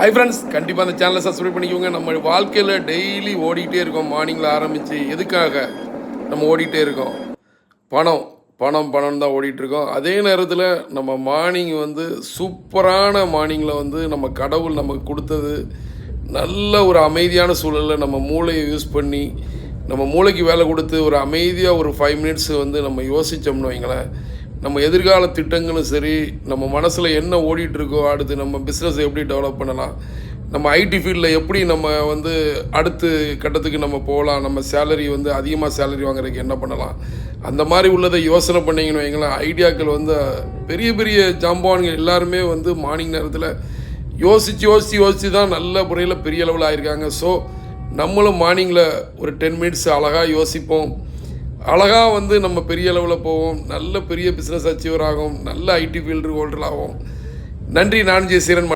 Hi friends, கண்டிப்பாக அந்த சேனலை சப்ஸ்கிரைப் பண்ணிக்கோங்க. நம்ம வாழ்க்கையில் டெய்லி ஓடிக்கிட்டே இருக்கோம். மார்னிங்கில் ஆரம்பித்து எதுக்காக நம்ம ஓடிக்கிட்டே இருக்கோம்? பணம் பணம் பணம் தான் ஓடிட்டுருக்கோம். அதே நேரத்தில் நம்ம மார்னிங் சூப்பரான மார்னிங்கில் நம்ம கடவுள் நமக்கு கொடுத்தது நல்ல ஒரு அமைதியான சூழலில் நம்ம மூளையை யூஸ் பண்ணி நம்ம மூளைக்கு வேலை கொடுத்து ஒரு அமைதியாக ஒரு 5 மினிட்ஸ் நம்ம யோசித்தோம்னு வைங்களேன், நம்ம எதிர்கால திட்டங்களும் சரி, நம்ம மனசில் என்ன ஓடிட்டுருக்கோ, அடுத்து நம்ம பிஸ்னஸ் எப்படி டெவலப் பண்ணலாம், நம்ம ஐடி ஃபீல்டில் எப்படி நம்ம அடுத்து கட்டத்துக்கு நம்ம போகலாம், நம்ம சேலரி அதிகமாக சேலரி வாங்குறதுக்கு என்ன பண்ணலாம், அந்த மாதிரி உள்ளதை யோசனை பண்ணிங்கன்னு வைங்களேன், ஐடியாக்கள் பெரிய பெரிய ஜாம்பவான்கள் எல்லாருமே மார்னிங் நேரத்தில் யோசித்து தான் நல்ல முறையில் பெரிய லெவலில் ஆயிருக்காங்க. ஸோ நம்மளும் மார்னிங்கில் ஒரு 10 மினிட்ஸ் அழகாக யோசிப்போம், அழகாக நம்ம பெரிய லெவலில் போவோம், நல்ல பெரிய பிஸ்னஸ் அச்சீவர் ஆகும், நல்ல ஐடி ஃபீல்டு ஹோல்டர் ஆகும். நன்றி. நான் ஜெயசீரன்.